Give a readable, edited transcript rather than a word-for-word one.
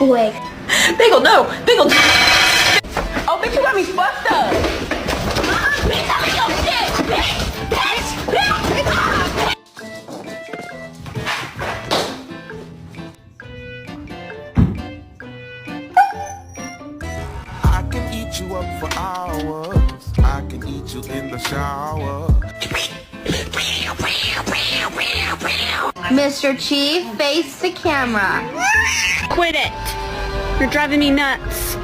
Wait. Bagel, no! Bagel! Oh, bitch, you got me fucked up! Bitch, tell me your shit! Bitch! I can eat you up for hours. I can eat you in the shower. Mr. Chief, face the camera. Quit it! You're driving me nuts.